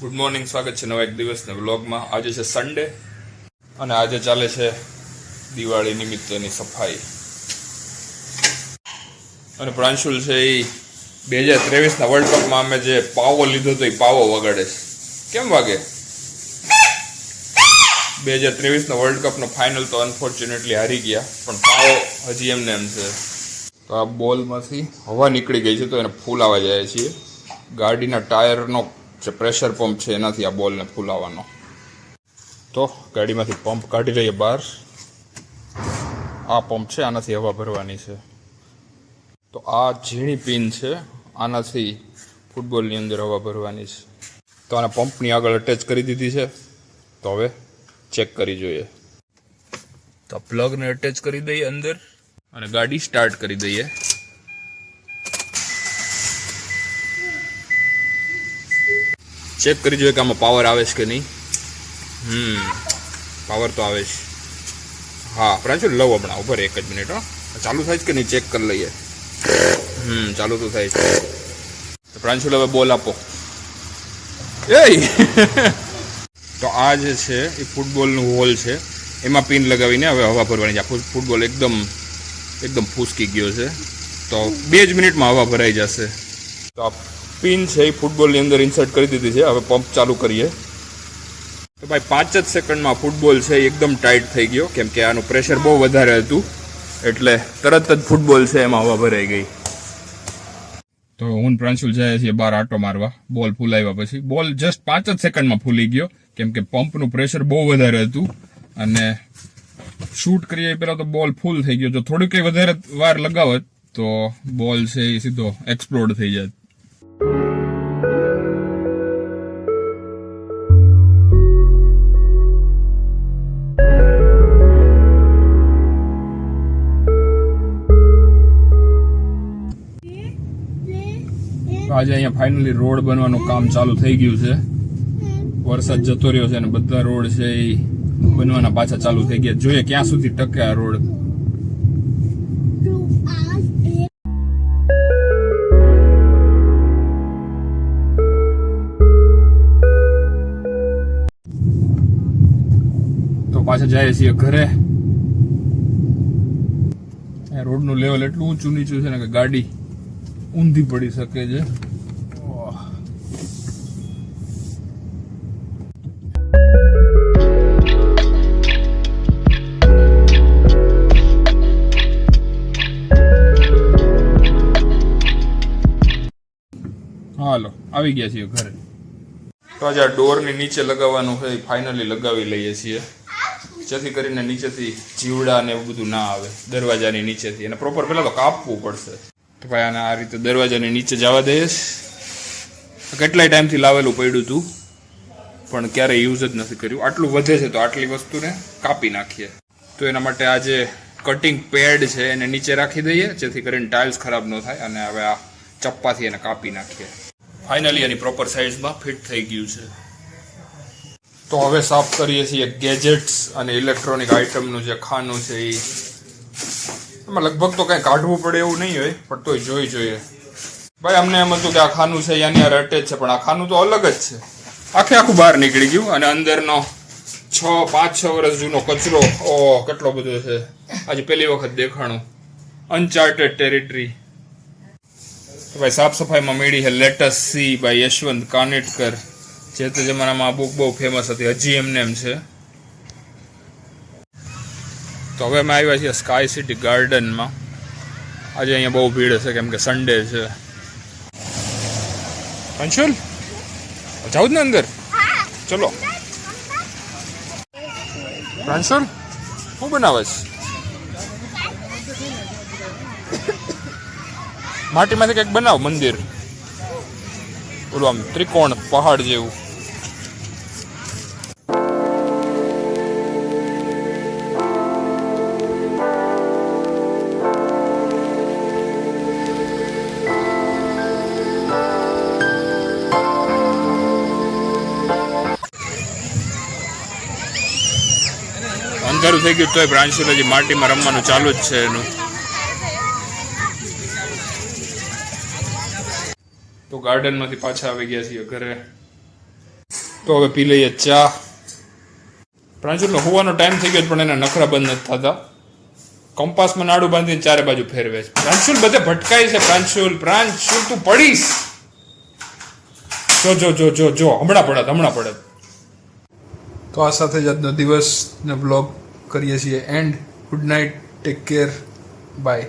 Good morning, સ્વાગત છે નવા એક દિવસના વ્લોગમાં. આજે છે સન્ડે અને આજે ચાલે છે દિવાળી નિમિત્તની સફાઈ. અને પ્રાંશુલ છે એ 2023ના વર્લ્ડ કપમાં અમે જે પાવો લીધો હતો એ પાવો વગાડે છે. કેમ વાગે? 2023ના વર્લ્ડ કપનો ફાઇનલ તો અનફોર્ચ્યુનેટલી હારી ગયા, પણ પાવો હજી એમને એમ છે. તો આ બોલમાંથી હવા નીકળી ગઈ છે તો એને ફૂલાવા જાય છીએ. ગાડીના ટાયરનો જે પ્રેશર પંપ છે એનાથી આ બોલને ફૂલાવાનો. તો ગાડીમાંથી પંપ કાઢી લઈએ બહાર. આ પંપ છે, આનાથી હવા ભરવાની છે. તો આ ઝીણી પિન છે, આનાથી ફૂટબોલની અંદર હવા ભરવાની છે. તો આને પંપની આગળ અટેચ કરી દીધી છે. તો હવે ચેક કરી જોઈએ. તો પ્લગને અટેચ કરી દઈએ અંદર અને ગાડી સ્ટાર્ટ કરી દઈએ. ચેક કરી જોઈએ કે આમાં પાવર આવે છે કે નહીં. પાવર તો આવે છે. હા પ્રાંશુલ લવ હમણાં ઉપર એક જ મિનિટ. ચાલુ થાય છે કે નહીં ચેક કરી લઈએ. ચાલુ તો થાય છે. તો પ્રાંશુલ હવે બોલ આપો. તો આ જે છે એ ફૂટબોલનું હોલ છે, એમાં પિન લગાવીને હવે હવા ભરવાની છે. ફૂટબોલ એકદમ ફૂસકી ગયો છે, તો 2 જ મિનિટમાં હવા ભરાઈ જશે. તો આ પિન છે એ ફૂટબોલની અંદર ઇન્સર્ટ કરી દીધી છે. હવે પંપ ચાલુ કરીએ. તો ભાઈ 5 જ સેકન્ડમાં ફૂટબોલ છે એકદમ ટાઈટ થઈ ગયો, કેમ કે આનું પ્રેશર બહુ વધારે હતું, એટલે તરત જ ફૂટબોલ છે એમાં હવા ભરાઈ ગઈ. તો હું પ્રાંશુલ જાય છે બહાર આટો મારવા. બોલ ફૂલાવ્યા પછી બોલ જસ્ટ 5 જ સેકન્ડમાં ફૂલી ગયો, કેમ કે પંપનું પ્રેશર બહુ વધારે હતું અને શૂટ કરીએ પહેલાં તો બોલ ફૂલ થઈ ગયો. જો થોડી કંઈ વધારે વાર લગાવત તો બોલ છે એ સીધો એક્સપ્લોડ થઈ જાય. આજે અહીંયા ફાઇનલી રોડ બનવાનું કામ ચાલુ થઈ ગયું છે. વરસાદ જતો રહ્યો છે અને બધા રોડ છે એ બનવાના પાછા ચાલુ થઈ ગયા. જોઈએ ક્યાં સુધી ટકે આ રોડ. તો પાછા જાય છીએ ઘરે. રોડનું લેવલ એટલું ઊંચું નીચું છે ને કે ગાડી ઊંધી પડી શકે છે. હાલો આવી ગયા છીએ ઘરે. તો આજે આ ડોરની નીચે લગાવવાનું છે, ફાઇનલી લગાવી લઈએ છીએ, જેથી કરીને નીચેથી જીવડા ને એવું બધું ના આવે દરવાજાની નીચેથી. અને પ્રોપર પહેલાં તો કાપવું પડશે. તો ભાઈ આને આ રીતે દરવાજાની નીચે જવા દઈશ. કેટલાય ટાઈમથી લાવેલું પડ્યું હતું પણ ક્યારેય યુઝ જ નથી કર્યું. આટલું વધે છે તો આટલી વસ્તુને કાપી નાખીએ. તો એના માટે આ જે કટિંગ પેડ છે એને નીચે રાખી દઈએ, જેથી કરીને ટાઇલ્સ ખરાબ ન થાય. અને હવે આ ચપ્પાથી એને કાપી નાખીએ. ફાઇનલી એની પ્રોપર સાઇઝમાં ફિટ થઈ ગયું છે. તો હવે સાફ કરીએ છીએ ગેજેટ્સ અને ઇલેક્ટ્રોનિક આઇટમનું જે ખાનું છે એ. એમાં લગભગ તો કંઈ કાઢવું પડે એવું નહીં હોય, પણ તોય જોઈ જોઈએ. ભાઈ અમને એમ હતું કે આ ખાનું છે યાની અટેચ છે, પણ આ ખાનું તો અલગ જ છે. આખું બહાર નીકળી ગયું. અને અંદરનો 5-6 વર્ષ જૂનો કચરો કેટલો બધો છે. આજે પહેલી વખત દેખાણું. અનચાર્ટેડ ટેરિટરી. ભાઈ સાફ સફાઈમાં મળી છે લેટસ સી બાય યશવંત કાનેટકર. જે તે જમાનામાં આ બુક બહુ ફેમસ હતી, હજી એમને એમ છે. તો હવે અમે આવ્યા છીએ સ્કાય સિટી ગાર્ડનમાં. આજે અહીંયા બહુ ભીડ હશે કેમ કે સન્ડે છે. અંશુલ જાઉં જ ને અંદર? ચલો. અંશુલ શું બનાવે છે? માટીમાંથી કંઈક બનાવ મંદિર, ઓલું આમ ત્રિકોણ પહાડ જેવું. અંધારું થઈ ગયું તોય પ્રાંશુલ હજી માટીમાં રમવાનું ચાલુ જ છે એનું. તો ગાર્ડનમાંથી પાછા આવી ગયા છીએ ઘરે. તો હવે પી લઈએ ચા. પ્રાંશુલનો હોવાનો ટાઈમ થઈ ગયો પણ એના નખરા બંધ નથી થતા. કંપાસમાં નાડું બાંધીને ચારે બાજુ ફેરવે છે. પ્રાંશુલ બધે ભટકાય છે. પ્રાંશુલ તું પડીશ. જો હમણાં પડત. તો આ સાથે જ આજનો દિવસનો બ્લોગ કરીએ છીએ end. Good night, take care, by.